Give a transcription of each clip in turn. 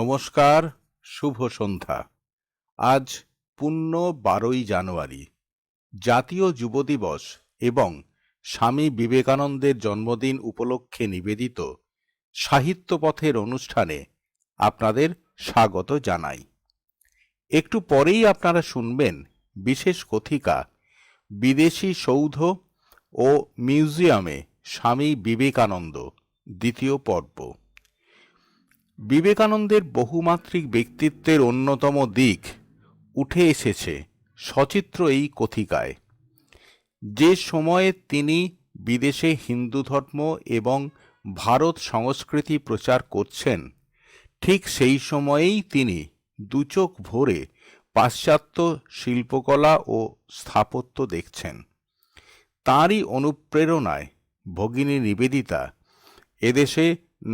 নমস্কার, শুভ সন্ধ্যা। আজ পূর্ণ 12ই জানুয়ারি, জাতীয় যুব দিবস এবং স্বামী বিবেকানন্দের জন্মদিন উপলক্ষে নিবেদিত সাহিত্য পথের অনুষ্ঠানে আপনাদের স্বাগত জানাই। একটু পরেই আপনারা শুনবেন বিশেষ কথিকা বিদেশি সৌধ ও মিউজিয়ামে স্বামী বিবেকানন্দ, দ্বিতীয় পর্ব। বিবেকানন্দের বহুমাত্রিক ব্যক্তিত্বের অন্যতম দিক উঠে এসেছে সচিত্র এই কথিকায়। যে সময়ে তিনি বিদেশে হিন্দু ধর্ম এবং ভারত সংস্কৃতি প্রচার করছেন, ঠিক সেই সময়েই তিনি দুচোখ ভরে পাশ্চাত্য শিল্পকলা ও স্থাপত্য দেখছেন। তাঁরই অনুপ্রেরণায় ভগিনী নিবেদিতা এদেশে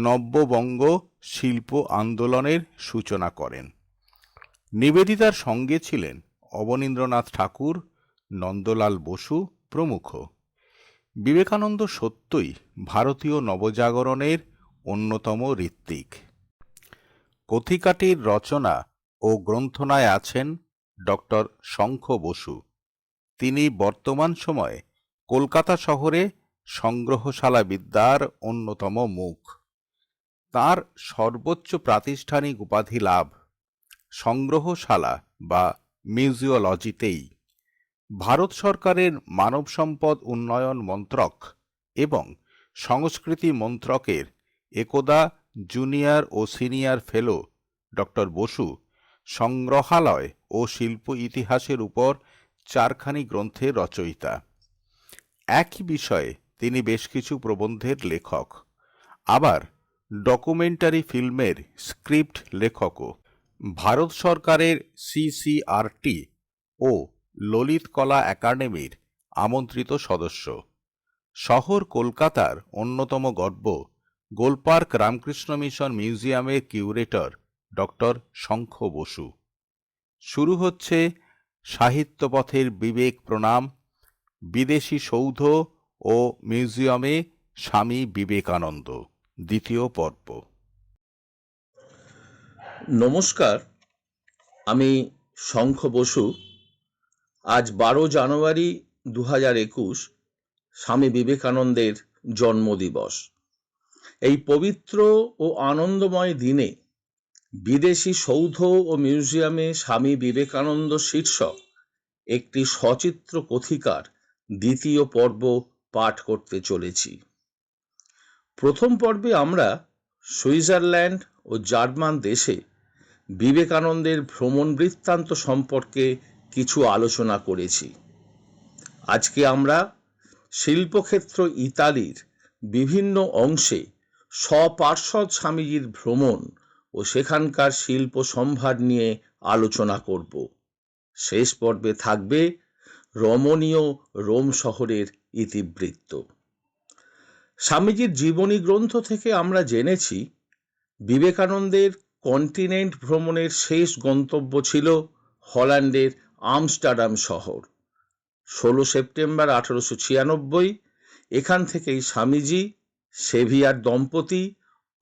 নব্যবঙ্গ শিল্প আন্দোলনের সূচনা করেন। নিবেদিতার সঙ্গে ছিলেন অবনীন্দ্রনাথ ঠাকুর, নন্দলাল বসু প্রমুখ। বিবেকানন্দ সত্যই ভারতীয় নবজাগরণের অন্যতম ঋত্বিক। কথিকাটির রচনা ও গ্রন্থনায় আছেন ডক্টর শঙ্খ বসু। তিনি বর্তমান সময়ে কলকাতা শহরে সংগ্রহশালা বিদ্যার অন্যতম মুখ। তার সর্বোচ্চ প্রাতিষ্ঠানিক উপাধি লাভ সংগ্রহশালা বা মিউজিওলজিতেই। ভারত সরকারের মানব সম্পদ উন্নয়ন মন্ত্রক এবং সংস্কৃতি মন্ত্রকের একদা জুনিয়র ও সিনিয়র ফেলো ডক্টর বসু সংগ্রহালয় ও শিল্প ইতিহাসের উপর 4খানি গ্রন্থের রচয়িতা। একই বিষয়ে তিনি বেশ কিছু প্রবন্ধের লেখক, আবার ডকুমেন্টারি ফিল্মের স্ক্রিপ্ট লেখকও। ভারত সরকারের CCRT ও ললিত কলা একাডেমির আমন্ত্রিত সদস্য। শহর কলকাতার অন্যতম গর্ব গোলপার্ক রামকৃষ্ণ মিশন মিউজিয়ামের কিউরেটর ডক্টর শঙ্খ বসু। শুরু হচ্ছে সাহিত্যপথের বিবেক প্রণাম, বিদেশি সৌধ ও মিউজিয়ামে স্বামী বিবেকানন্দ, দ্বিতীয় পর্ব। নমস্কার, আমি শঙ্খ বসু। আজ 12 জানুয়ারি 2021 স্বামী বিবেকানন্দের জন্মদিবস। এই পবিত্র ও আনন্দময় দিনে বিদেশি সৌধ ও মিউজিয়ামে স্বামী বিবেকানন্দ শীর্ষক একটি সচিত্র কথিকার দ্বিতীয় পর্ব পাঠ করতে চলেছি। প্রথম পর্বে আমরা সুইজারল্যান্ড ও জার্মান দেশে বিবেকানন্দের ভ্রমণ বৃত্তান্ত সম্পর্কে কিছু আলোচনা করেছি। আজকে আমরা শিল্পক্ষেত্র ইতালির বিভিন্ন অংশে স্বপার্শ্বদ স্বামীজির ভ্রমণ ও সেখানকার শিল্প সম্ভার নিয়ে আলোচনা করব। শেষ পর্বে থাকবে রমণীয় রোম শহরের ইতিবৃত্ত। স্বামীজির জীবনী গ্রন্থ থেকে আমরা জেনেছি বিবেকানন্দের কন্টিনেন্ট ভ্রমণের শেষ গন্তব্য ছিল হল্যান্ডের আমস্টারডাম শহর। 16 সেপ্টেম্বর 1896 এখান থেকেই স্বামীজি, সেভিয়ার দম্পতি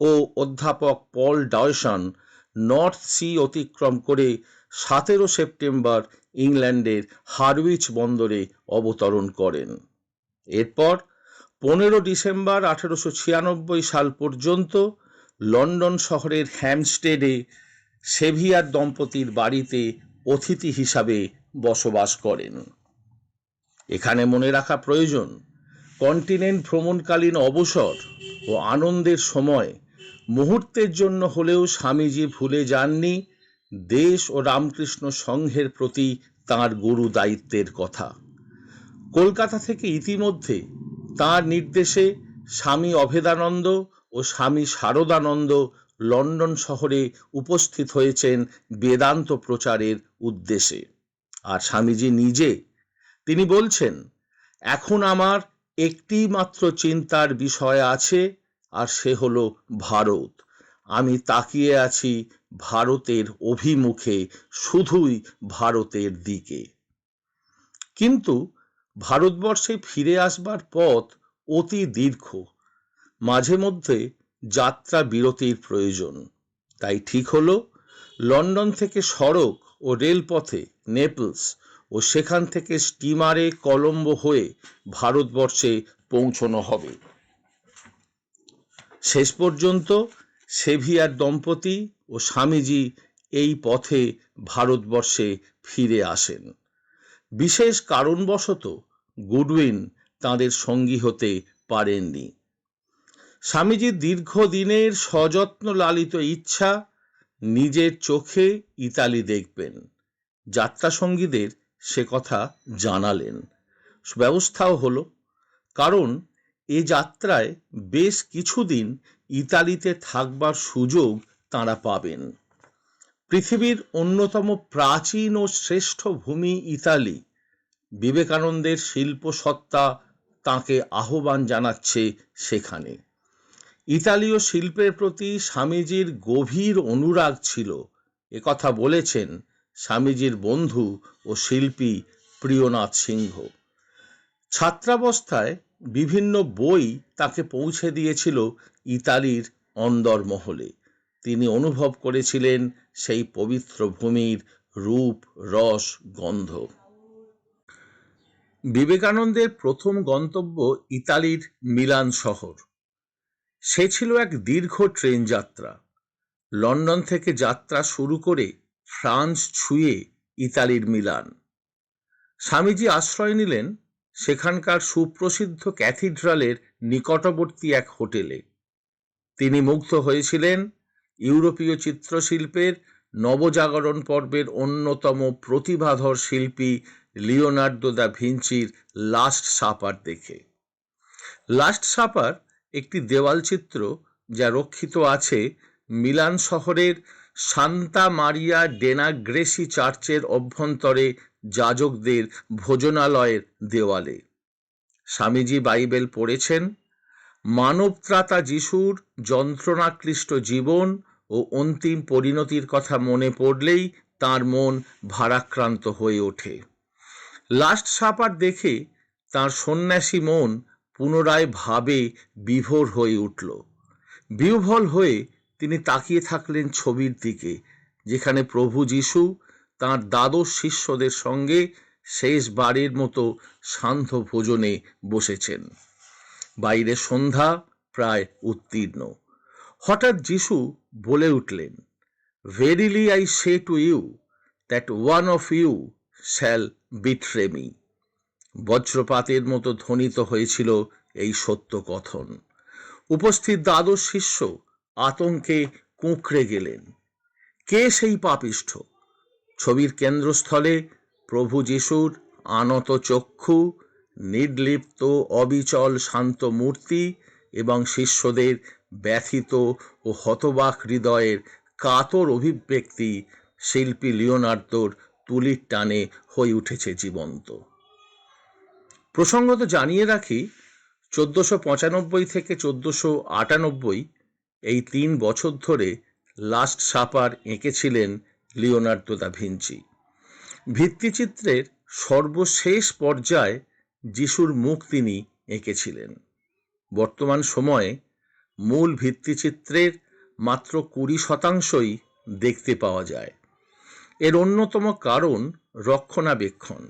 ও অধ্যাপক পল ডয়সন নর্থ সি অতিক্রম করে 17 সেপ্টেম্বর ইংল্যান্ডের হারউইচ বন্দরে অবতরণ করেন। এরপর 15 ডিসেম্বর 1896 সাল পর্যন্ত লন্ডন শহরের হ্যামস্টেডে সেভিয়ার দম্পতির বাড়িতে অতিথি হিসাবে বসবাস করেন। এখানে মনে রাখা প্রয়োজন, কন্টিনেন্ট ভ্রমণকালীন অবসর ও আনন্দের সময় মুহূর্তের জন্য হলেও স্বামীজি ভুলে যাননি দেশ ও রামকৃষ্ণ সংঘের প্রতি তাঁর গুরু দায়িত্বের কথা। কলকাতা থেকে ইতিমধ্যে তাঁর নির্দেশে স্বামী অভেদানন্দ ও স্বামী শারদানন্দ লন্ডন শহরে উপস্থিত হয়েছেন বেদান্ত প্রচারের উদ্দেশ্যে। আর স্বামীজি নিজে তিনি বলছেন, এখন আমার একটি মাত্র চিন্তার বিষয় আছে, আর সে হলো ভারত। আমি তাকিয়ে আছি ভারতের অভিমুখে, শুধুই ভারতের দিকে। কিন্তু ভারতবর্ষে ফিরে আসবার পথ অতি দীর্ঘ, মাঝে মধ্যে যাত্রা বিরতির প্রয়োজন। তাই ঠিক হলো লন্ডন থেকে সড়ক ও রেলপথে নেপলস ও সেখান থেকে স্টিমারে কলম্বো হয়ে ভারতবর্ষে পৌঁছানো হবে। শেষ পর্যন্ত সেভিয়ার দম্পতি ও স্বামীজি এই পথে ভারতবর্ষে ফিরে আসেন। বিশেষ কারণবশত গুডউইন তাঁদের সঙ্গী হতে পারেননি। স্বামীজির দীর্ঘদিনের সযত্ন লালিত ইচ্ছা নিজের চোখে ইতালি দেখবেন। যাত্রা সঙ্গীদের সে কথা জানালেন, ব্যবস্থাও হলো। কারণ এ যাত্রায় বেশ কিছুদিন ইতালিতে থাকবার সুযোগ তাঁরা পাবেন। পৃথিবীর অন্যতম প্রাচীন ও শ্রেষ্ঠ ভূমি ইতালি, বিবেকানন্দের শিল্পসত্তা তাঁকে আহ্বান জানাচ্ছে সেখানে। ইতালীয় শিল্পের প্রতি স্বামীজির গভীর অনুরাগ ছিল, একথা বলেছেন স্বামীজির বন্ধু ও শিল্পী প্রিয়নাথ সিংহ। ছাত্রাবস্থায় বিভিন্ন বই তাকে পৌঁছে দিয়েছিল ইতালির অন্দরমহলে। তিনি অনুভব করেছিলেন সেই পবিত্র ভূমির রূপ, রস, গন্ধ। বিবেকানন্দের প্রথম গন্তব্য ইতালির মিলান শহর। সে ছিল এক দীর্ঘ ট্রেন যাত্রা। লন্ডন থেকে যাত্রা শুরু করে ফ্রান্স ছুঁয়ে ইতালির মিলান। স্বামীজি আশ্রয় নিলেন সেখানকার সুপ্রসিদ্ধ ক্যাথিড্রালের নিকটবর্তী এক হোটেলে। তিনি মুগ্ধ হয়েছিলেন ইউরোপীয় চিত্রশিল্পের নবজাগরণ পর্বের অন্যতম প্রতিভাধর শিল্পী লিওনার্দো দা ভিঞ্চির লাস্ট সাপার দেখে। লাস্ট সাপার একটি দেওয়াল চিত্র যা রক্ষিত আছে মিলান শহরের সান্তা মারিয়া ডেনা গ্রেসি চার্চের অভ্যন্তরে যাজকদের ভোজনালয়ের দেওয়ালে। স্বামীজি বাইবেল পড়েছেন। মানবত্রাতা যিশুর যন্ত্রণাক্লিষ্ট জীবন ও অন্তিম পরিণতির কথা মনে পড়লেই তাঁর মন ভারাক্রান্ত হয়ে ওঠে। লাস্ট সাপার দেখে তাঁর সন্ন্যাসী মন পুনরায় ভাবে বিভোর হয়ে উঠল। বিহ্বল হয়ে তিনি তাকিয়ে থাকলেন ছবির দিকে, যেখানে প্রভু যিশু তাঁর দ্বাদশ শিষ্যদের সঙ্গে শেষবারের মতো সান্ধ্য ভোজনে বসেছেন। বাইরে সন্ধ্যা প্রায় উত্তীর্ণ। হঠাৎ যিশু বলে উঠলেন, verily I say to you that one of you shall betray me. বজ্রপাতের মতো ধ্বনিত হয়েছিল এই সত্য কথন। উপস্থিত দ্বাদশ শিষ্য আতঙ্কে কুঁকড়ে গেলেন। কে সেই পাপিষ্ঠ? ছবির কেন্দ্রস্থলে প্রভু যিশুর আনত চক্ষু, নির্লিপ্ত অবিচল শান্ত মূর্তি এবং শিষ্যদের ব্যথিত ও হতবাক হৃদয়ের কাতর অভিব্যক্তি শিল্পী লিওনার্দোর তুলির টানে হয়ে উঠেছে জীবন্ত। প্রসঙ্গত জানিয়ে রাখি, 1495 থেকে 1498 এই 3 বছর ধরে লাস্ট সাপার এঁকেছিলেন লিওনার্দো দা ভিঞ্চি। ভিত্তিচিত্রের সর্বশেষ পর্যায়ে যিশুর মুখ তিনি এঁকেছিলেন। বর্তমান সময়ে মূল ভিত্তিচিত্রের মাত্র 20% দেখতে পাওয়া যায়। এর অন্যতম কারণ রক্ষণাবেক্ষণ।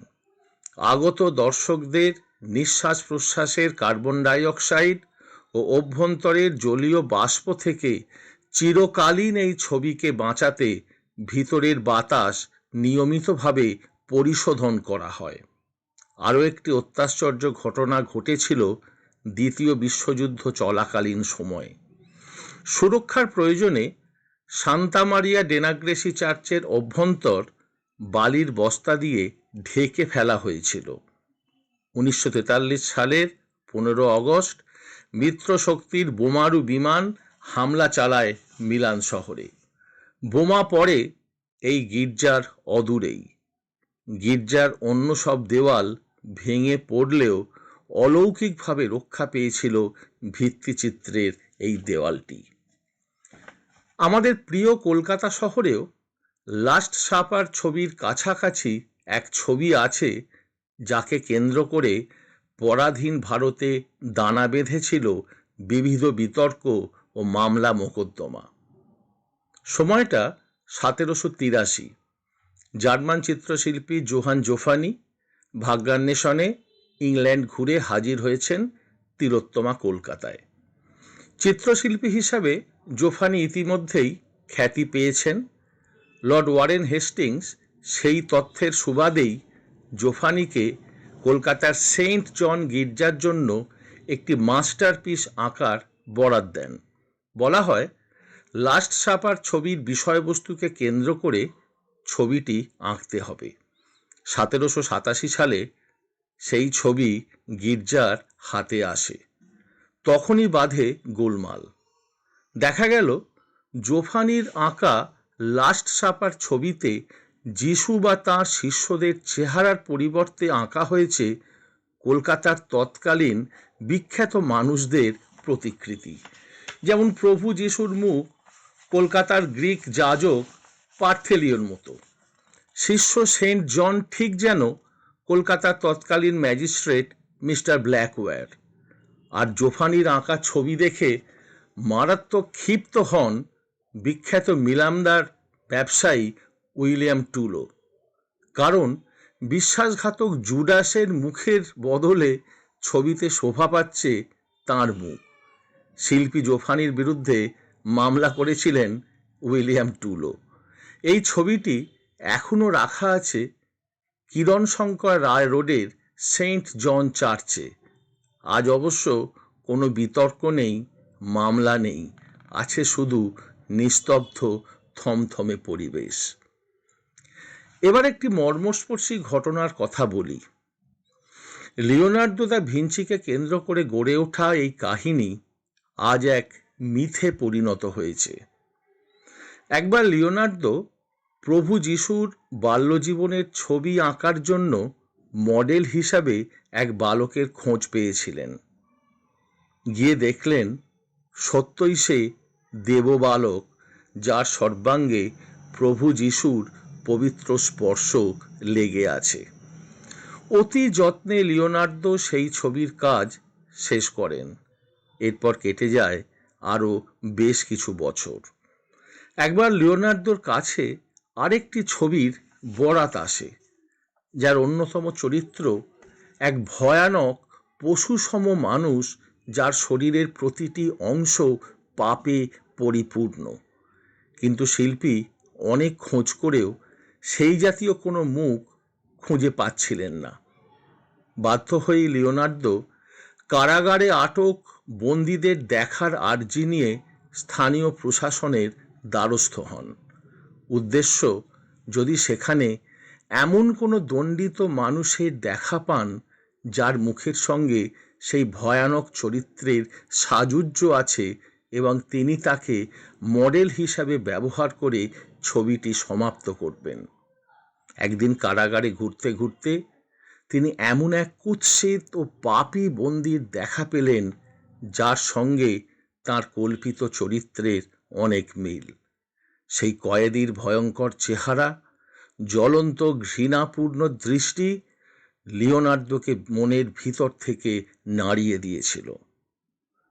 আগত দর্শকদের নিঃশ্বাস প্রশ্বাসের কার্বন ডাইঅক্সাইড ও অভ্যন্তরের জলীয় বাষ্প থেকে চিরকালীন এই ছবিকে বাঁচাতে ভিতরের বাতাস নিয়মিতভাবে পরিশোধন করা হয়। আরও একটি অত্যাশ্চর্য ঘটনা ঘটেছিল দ্বিতীয় বিশ্বযুদ্ধ চলাকালীন সময়ে। সুরক্ষার প্রয়োজনে সান্তা মারিয়া ডেনা গ্রেসি চার্চের অভ্যন্তর বালির বস্তা দিয়ে ঢেকে ফেলা হয়েছিল। 1943 সালের 15 অগস্ট মিত্রশক্তির বোমারু বিমান হামলা চালায় মিলান শহরে। বোমা পড়ে এই গির্জার অদূরেই। গির্জার অন্য সব দেওয়াল ভেঙে পড়লেও অলৌকিকভাবে রক্ষা পেয়েছিল ভিত্তিচিত্রের এই দেওয়ালটি। আমাদের প্রিয় কলকাতা শহরেও লাস্ট সাপার ছবির কাছাকাছি এক ছবি আছে, যাকে কেন্দ্র করে পরাধীন ভারতে দানা বেঁধেছিল বিবিধ বিতর্ক ও মামলা মোকদ্দমা। সময়টা 1783। জার্মান চিত্রশিল্পী জোহান জোফানি ভাগ্যান্বেষণে ইংল্যান্ড ঘুরে হাজির হয়েছেন তিলোত্তমা কলকাতায়। চিত্রশিল্পী হিসাবে জোফানি ইতিমধ্যেই খ্যাতি পেয়েছেন। লর্ড ওয়ারেন হেস্টিংস সেই তথ্যের সুবাদেই জোফানিকে কলকাতার সেন্ট জন গির্জার জন্য একটি মাস্টারপিস আঁকার বরাত দেন। বলা হয়, লাস্ট সাপার ছবির বিষয়বস্তুকে কেন্দ্র করে ছবিটি আঁকতে হবে। 1787 সালে সেই ছবি গির্জার হাতে আসে। তখনই বাধে গোলমাল। দেখা গেল জোফানির আঁকা লাস্ট সাপার ছবিতে যিশু বা তাঁর শিষ্যদের চেহারার পরিবর্তে আঁকা হয়েছে কলকাতার তৎকালীন বিখ্যাত মানুষদের প্রতিকৃতি। যেমন প্রভু যিশুর মুখ কলকাতার গ্রিক যাজক পার্থেলিয়র মতো, শিষ্য সেন্ট জন ঠিক যেন কলকাতার তৎকালীন ম্যাজিস্ট্রেট মিস্টার ব্ল্যাকওয়্যার। আর জোফানির আঁকা ছবি দেখে মারাত্মক ক্ষিপ্ত হন বিখ্যাত মিলামদার ব্যবসায়ী উইলিয়াম টুলো। কারণ বিশ্বাসঘাতক জুডাসের মুখের বদলে ছবিতে শোভা পাচ্ছে তাঁর মুখ। শিল্পী জোফানির বিরুদ্ধে মামলা করেছিলেন উইলিয়াম টুলো। এই ছবিটি এখনো রাখা আছে কিরণশঙ্কর রায় রোডের সেন্ট জন চার্চে। আজ অবশ্য কোনো বিতর্ক নেই, মামলা নেই, আছে শুধু নিস্তব্ধ থমথমে পরিবেশ। এবার একটি মর্মস্পর্শী ঘটনার কথা বলি। লিওনার্দো দা ভিঞ্চিকে কেন্দ্র করে গড়ে ওঠা এই কাহিনী আজ এক মিথে পরিণত হয়েছে। একবার লিওনার্দো প্রভু যিশুর বাল্যজীবনের ছবি আঁকার জন্য মডেল হিসাবে এক বালকের খোঁজ পেয়েছিলেন। গিয়ে দেখলেন সত্যই সে দেববালক, যার সর্বাঙ্গে প্রভু যিশুর পবিত্র স্পর্শ লেগে আছে। অতি যত্নে লিওনার্দো সেই ছবির কাজ শেষ করেন। এরপর কেটে যায় আরও বেশ কিছু বছর। একবার লিওনার্দোর কাছে আরেকটি ছবির বরাত আসে, যার অন্যতম চরিত্র এক ভয়ানক পশুসম মানুষ, যার শরীরের প্রতিটি অংশ পাপে পরিপূর্ণ। কিন্তু শিল্পী অনেক খোঁজ করেও সেই জাতীয় কোনো মুখ খুঁজে পাচ্ছিলেন না। বাধ্য হয়ে লিওনার্দো কারাগারে আটক বন্দীদের দেখার আর্জি নিয়ে স্থানীয় প্রশাসনের দ্বারস্থ হন। উদ্দেশ্য, যদি সেখানে এমন কোনো দণ্ডিত মানুষের দেখা পান যার মুখের সঙ্গে সেই ভয়ানক চরিত্রের সাযুজ্য আছে এবং তিনি তাকে মডেল হিসাবে ব্যবহার করে ছবিটি সমাপ্ত করবেন। একদিন কারাগারে ঘুরতে ঘুরতে তিনি এমন এক কুৎসিত ও পাপী বন্দীর দেখা পেলেন যার সঙ্গে তাঁর কল্পিত চরিত্রের অনেক মিল। সেই কয়েদির ভয়ঙ্কর চেহারা, জ্বলন্ত ঘৃণাপূর্ণ দৃষ্টি লিওনার্দোকে মনের ভিতর থেকে নাড়িয়ে দিয়েছিল।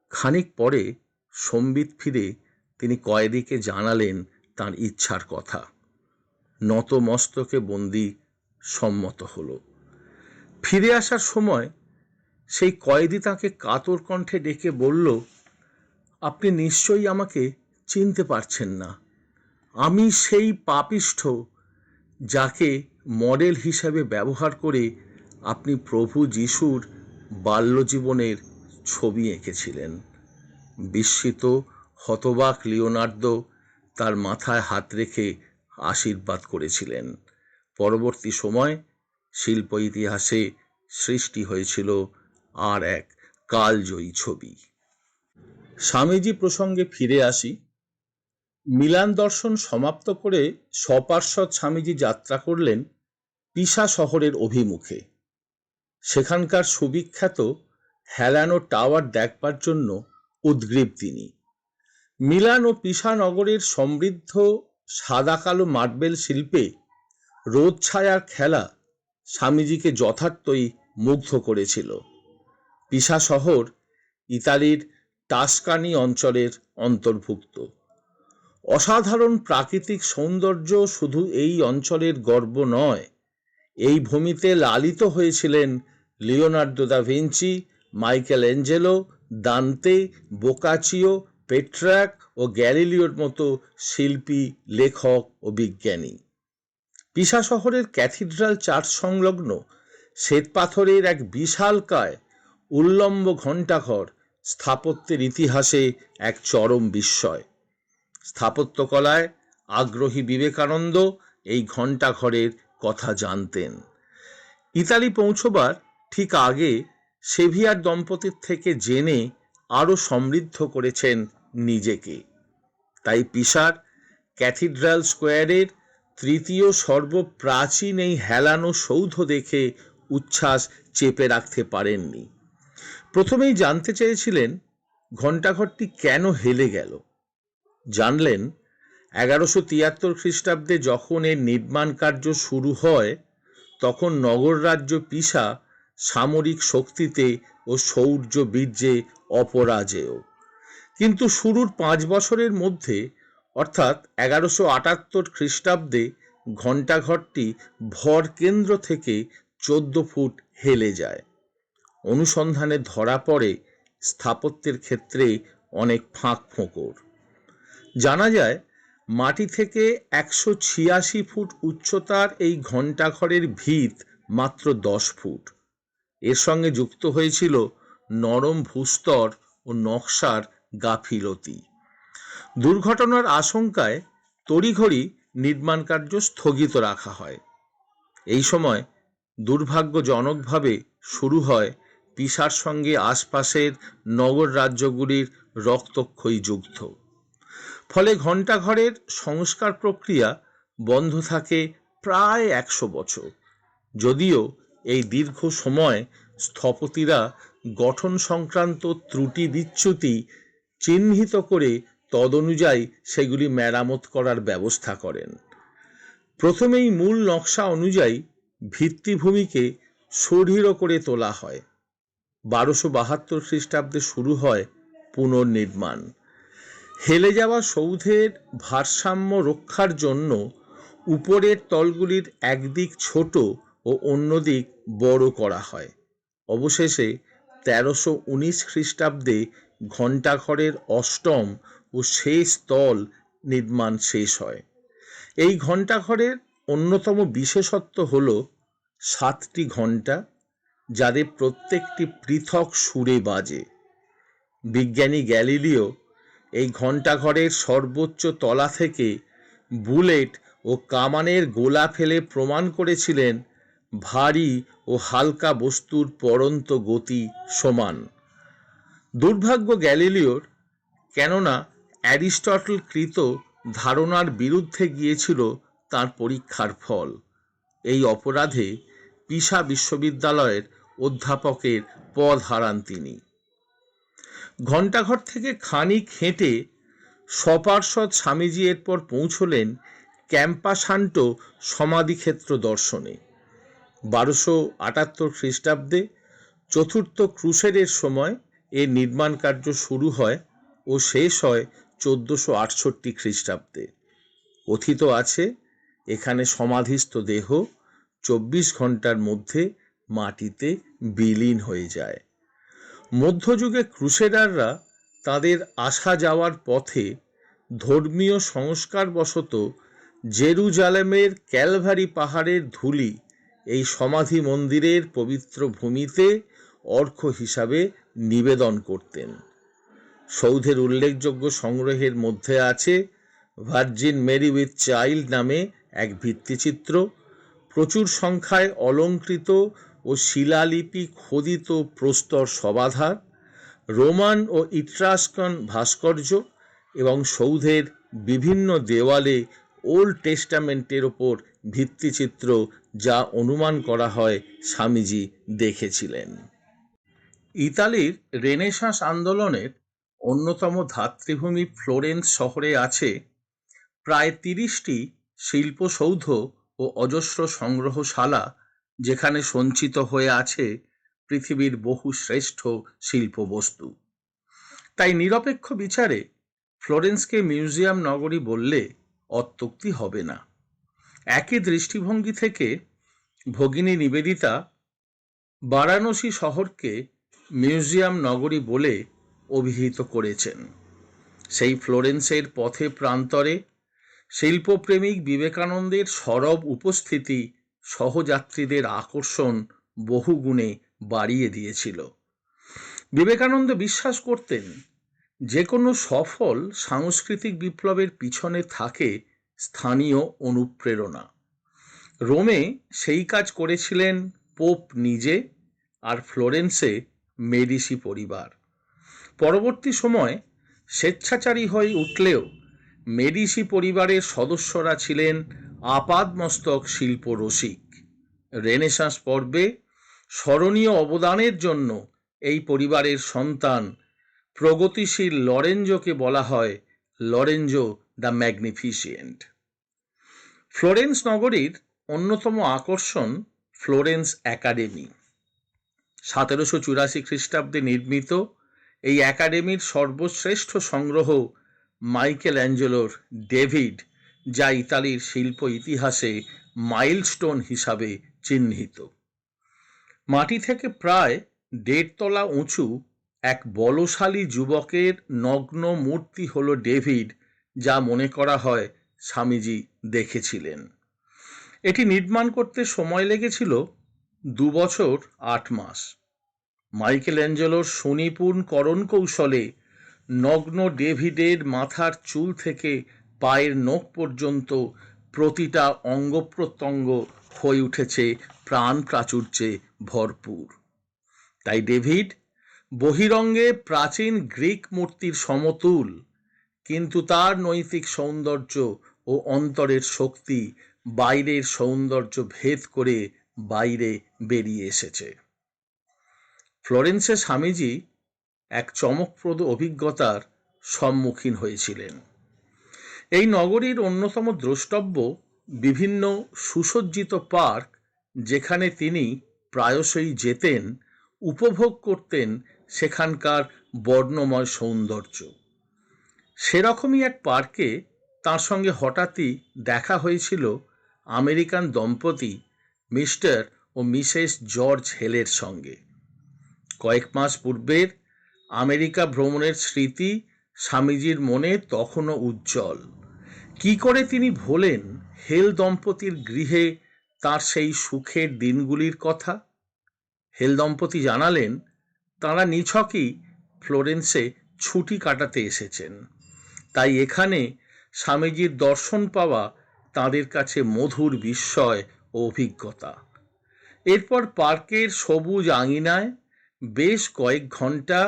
খানিক পরে সম্বিত ফিরে তিনি কয়েদিকে জানালেন তাঁর ইচ্ছার কথা। নত মস্তকে বন্দী সম্মত হলো। ফিরে আসার সময় সেই কয়েদি তাকে কাতর কণ্ঠে ডেকে বলল, আপনি নিশ্চয়ই আমাকে চিনতে পারছেন না। আমি সেই পাপিষ্ঠ যাকে মডেল হিসাবে ব্যবহার করে আপনি প্রভু যিশুর বাল্যজীবনের ছবি এঁকেছিলেন। বিস্মিত হতবাক লিওনার্দো তার মাথায় হাত রেখে আশীর্বাদ করেছিলেন। পরবর্তী সময় শিল্প ইতিহাসে সৃষ্টি হয়েছিল আর এক কালজয়ী ছবি। স্বামীজি প্রসঙ্গে ফিরে আসি। মিলান দর্শন সমাপ্ত করে সপার্ষদ স্বামীজি যাত্রা করলেন পিসা শহরের অভিমুখে। সেখানকার সুবিখ্যাত হেলানো টাওয়ার দেখবার জন্য উদগ্রীব তিনি। মিলান ও পিসা নগরের সমৃদ্ধ সাদা কালো মার্বেল শিল্পে রোদ ছায়ার খেলা স্বামীজিকে যথার্থই মুগ্ধ করেছিল। পিসা শহর ইতালির টাস্কানি অঞ্চলের অন্তর্ভুক্ত। অসাধারণ প্রাকৃতিক সৌন্দর্য শুধু এই অঞ্চলের গর্ব নয়, এই ভূমিতে লালিত হয়েছিলেন Leonardo da Vinci, Michelangelo, Dante, Boccaccio, Petrarch ও গ্যালিলিওর মতো শিল্পী, লেখক ও বিজ্ঞানী। পিসা শহরের ক্যাথিড্রাল চার্চ সংলগ্ন শ্বেতপাথরের এক বিশালকায় উল্লম্ব ঘণ্টাঘর স্থাপত্যের ইতিহাসে এক চরম বিস্ময়। স্থাপত্যকলায় আগ্রহী বিবেকানন্দ এই ঘণ্টাঘরের কথা জানতেন। ইতালি পৌঁছবার ঠিক আগে সেভিয়ার দম্পতির থেকে জেনে আরও সমৃদ্ধ করেছেন নিজেকে। তাই পিসার ক্যাথিড্রাল স্কোয়ারের তৃতীয় সর্বপ্রাচীন এই হেলানো সৌধ দেখে উচ্ছ্বাস চেপে রাখতে পারেননি। প্রথমেই জানতে চেয়েছিলেন ঘণ্টাঘরটি কেন হেলে গেল। জানলেন 1173 খ্রিস্টাব্দে যখন এর নির্মাণ কার্য শুরু হয় তখন নগররাজ্য পিসা সামরিক শক্তিতে ও শৌর্য বীর্যে অপরাজেয়। কিন্তু শুরুর 5 বছরের মধ্যে অর্থাৎ 1178 খ্রিস্টাব্দে ঘণ্টাঘরটি ভর কেন্দ্র থেকে 14 ফুট হেলে যায়। অনুসন্ধানে ধরা পড়ে স্থাপত্যের ক্ষেত্রে অনেক ফাঁক ফোকর। জানা যায় মাটি থেকে 186 ফুট উচ্চতার এই ঘণ্টাঘরের ভিত মাত্র 10 ফুট। এর সঙ্গে যুক্ত হয়েছিল নরম ভূস্তর ও নকশার গাফিলতি। দুর্ঘটনার আশঙ্কায় তড়িঘড়ি নির্মাণ কার্য স্থগিত রাখা হয়। এই সময় দুর্ভাগ্যজনকভাবে শুরু হয় পিসার সঙ্গে আশপাশের নগর রাজ্যগুলির রক্তক্ষয়ী যুদ্ধ। ফলে ঘণ্টাঘরের সংস্কার প্রক্রিয়া বন্ধ থাকে প্রায় 100 বছর। যদিও এই দীর্ঘ সময় স্থপতিরা গঠন সংক্রান্ত ত্রুটি বিচ্যুতি চিহ্নিত করে তদনুযায়ী সেগুলি মেরামত করার ব্যবস্থা করেন। প্রথমেই মূল নকশা অনুযায়ী ভিত্তিভূমিকে সুদৃঢ় করে তোলা হয়। 1272 খ্রিস্টাব্দে শুরু হয় পুনর্নির্মাণ। হেলে যাওয়া সৌধের ভারসাম্য রক্ষার জন্য উপরের তলগুলির একদিক ছোট ও অন্যদিক বড় করা হয়। অবশেষে 1319 খ্রিস্টাব্দে ঘণ্টাঘরের অষ্টম ও শেষ তল নির্মাণ শেষ হয়। এই ঘণ্টাঘরের অন্যতম বিশেষত্ব হল 7টি ঘণ্টা, যাদের প্রত্যেকটি পৃথক সুরে বাজে। বিজ্ঞানী গ্যালিলিও এই ঘণ্টাঘরের সর্বোচ্চ তলা থেকে বুলেট ও কামানের গোলা ফেলে প্রমাণ করেছিলেন ভারী ও হালকা বস্তুর পরন্ত গতি সমান। দুর্ভাগ্য গ্যালিলিওর, কেননা অ্যারিস্টটল কৃত ধারণার বিরুদ্ধে গিয়েছিল তার পরীক্ষার ফল। এই অপরাধে পিসা বিশ্ববিদ্যালয়ের অধ্যাপকের পদ হারান তিনি। ঘণ্টাঘর থেকে খানিক হেঁটে সপার্ষদ স্বামীজি এরপর পৌঁছলেন ক্যাম্পাসান্টো সমাধিক্ষেত্র দর্শনে। 1278 খ্রিস্টাব্দে চতুর্থ ক্রুসেডের সময় এর নির্মাণ কার্য শুরু হয় ও শেষ হয় 1468 খ্রিস্টাব্দে। কথিত আছে এখানে সমাধিস্থ দেহ 24 ঘণ্টার মধ্যে মাটিতে বিলীন হয়ে যায়। মধ্যযুগে ক্রুসেডাররা তাদের আসা যাওয়ার পথে ধর্মীয় সংস্কারবশত জেরুজালেমের ক্যালভারি পাহাড়ের ধূলি এই সমাধি মন্দিরের পবিত্র ভূমিতে অর্ঘ্য হিসাবে নিবেদন করতেন। সৌধের উল্লেখযোগ্য সংগ্রহের মধ্যে আছে ভার্জিন মেরি উইথ চাইল্ড নামে এক ভিত্তিচিত্র, প্রচুর সংখ্যায় অলঙ্কৃত ও শিলালিপি খোদিত প্রস্তর শবাধার, রোমান ও ইট্রাস্কান ভাস্কর্য এবং সৌধের বিভিন্ন দেওয়ালে ওল্ড টেস্টামেন্টের ওপর ভিত্তিচিত্র, যা অনুমান করা হয় স্বামীজি দেখেছিলেন। ইতালির রেনেসাঁস আন্দোলনের অন্যতম ধাত্রীভূমি ফ্লোরেন্স শহরে আছে প্রায় 30টি শিল্পসৌধ ও অজস্র সংগ্রহশালা, যেখানে সঞ্চিত হয়ে আছে পৃথিবীর বহু শ্রেষ্ঠ শিল্পবস্তু। তাই নিরপেক্ষ বিচারে ফ্লোরেন্সকে মিউজিয়াম নগরী বললে অত্যুক্তি হবে না। একই দৃষ্টিভঙ্গি থেকে ভগিনী নিবেদিতা বারাণসী শহরকে মিউজিয়াম নগরী বলে অভিহিত করেছেন। সেই ফ্লোরেন্সের পথে প্রান্তরে শিল্পপ্রেমিক বিবেকানন্দের সরব উপস্থিতি সহযাত্রীদের আকর্ষণ বহুগুণে বাড়িয়ে দিয়েছিল। বিবেকানন্দ বিশ্বাস করতেন, যে কোনো সফল সাংস্কৃতিক বিপ্লবের পিছনে থাকে স্থানীয় অনুপ্রেরণা। রোমে সেই কাজ করেছিলেন পোপ নিজে, আর ফ্লোরেন্সে মেডিসি পরিবার। পরবর্তী সময় স্বেচ্ছাচারী হয়ে উঠলেও মেডিসি পরিবারের সদস্যরা ছিলেন আপাদমস্তক শিল্প রসিক। রেনেসাঁস পর্বে স্মরণীয় অবদানের জন্য এই পরিবারের সন্তান প্রগতিশীল লরেঞ্জোকে বলা হয় লরেঞ্জো দ্য ম্যাগনিফিসিয়েন্ট। ফ্লোরেন্স নগরীর অন্যতম আকর্ষণ ফ্লোরেন্স একাডেমি। 1784 খ্রিস্টাব্দে নির্মিত এই একাডেমির সর্বশ্রেষ্ঠ সংগ্রহ মাইকেল অ্যাঞ্জেলোর ডেভিড, যা ইতালির শিল্প ইতিহাসে মাইলস্টোন হিসাবে চিহ্নিত। মাটি থেকে প্রায় 1.5 তলা উঁচু এক বলশালী যুবকের নগ্ন মূর্তি হল ডেভিড, যা মনে করা হয় স্বামীজি দেখেছিলেন। এটি নির্মাণ করতে সময় লেগেছিল 2 বছর 8 মাস। মাইকেল অ্যাঞ্জেলোর সুনিপুণ করণ কৌশলে নগ্ন ডেভিডের মাথার চুল থেকে পায়ের নখ পর্যন্ত প্রতিটা অঙ্গ প্রত্যঙ্গ হয়ে উঠেছে প্রাণ প্রাচুর্যে ভরপুর। তাই ডেভিড বহিরঙ্গে প্রাচীন গ্রিক মূর্তির সমতুল, কিন্তু তার নৈতিক সৌন্দর্য ও অন্তরের শক্তি বাইরের সৌন্দর্য ভেদ করে বাইরে বেরিয়ে এসেছে। ফ্লোরেন্সে স্বামীজি এক চমকপ্রদ অভিজ্ঞতার সম্মুখীন হয়েছিলেন। এই নগরীর অন্যতম দ্রষ্টব্য বিভিন্ন সুসজ্জিত পার্ক, যেখানে তিনি প্রায়শই যেতেন, উপভোগ করতেন সেখানকার বর্ণময় সৌন্দর্য। সেরকমই এক পার্কে তার সঙ্গে হঠাৎই দেখা হয়েছিল আমেরিকান দম্পতি মিস্টার ও মিসেস জর্জ হেলের সঙ্গে। কয়েক মাস পূর্বের আমেরিকা ভ্রমণের স্মৃতি স্বামীজির মনে তখনও উজ্জ্বল। কি করে তিনি ভোলেন হেল দম্পতির গৃহে তার সেই সুখের দিনগুলির কথা? হেল দম্পতি জানালেন, তাঁরা নিছকই ফ্লোরেন্সে ছুটি কাটাতে এসেছেন, তাই এখানে স্বামীজির দর্শন পাওয়া তাঁদের কাছে মধুর বিস্ময় ও অভিজ্ঞতা। এরপর পার্কের সবুজ আঙিনায় বেশ কয়েক ঘন্টা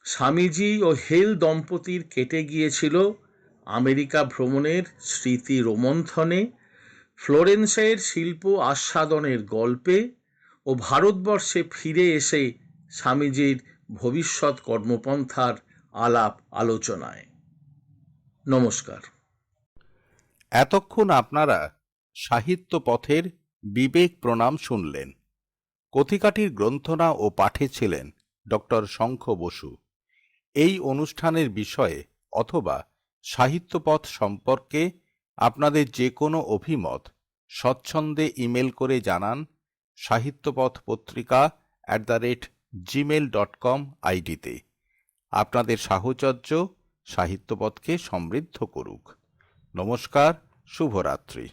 স্বামীজি ও হেল দম্পতির কেটে গিয়েছিল আমেরিকা ভ্রমণের স্মৃতি রোমন্থনে, ফ্লোরেন্সের শিল্প আস্বাদনের গল্পে ও ভারতবর্ষে ফিরে এসে স্বামীজির ভবিষ্যৎ কর্মপন্থার আলাপ আলোচনায়। নমস্কার। এতক্ষণ আপনারা সাহিত্য পথের বিবেক প্রণাম শুনলেন। কথিকাটির গ্রন্থনা ও পাঠে ছিলেন ডক্টর শঙ্খ বসু। এই অনুষ্ঠানের বিষয়ে অথবা সাহিত্যপথ সম্পর্কে আপনাদের যে কোনো অভিমত স্বচ্ছন্দে ইমেল করে জানান সাহিত্যপথ পত্রিকা @gmail.com আইডিতে। আপনাদের সাহচর্য সাহিত্যপথকে সমৃদ্ধ করুক। নমস্কার, শুভরাত্রি।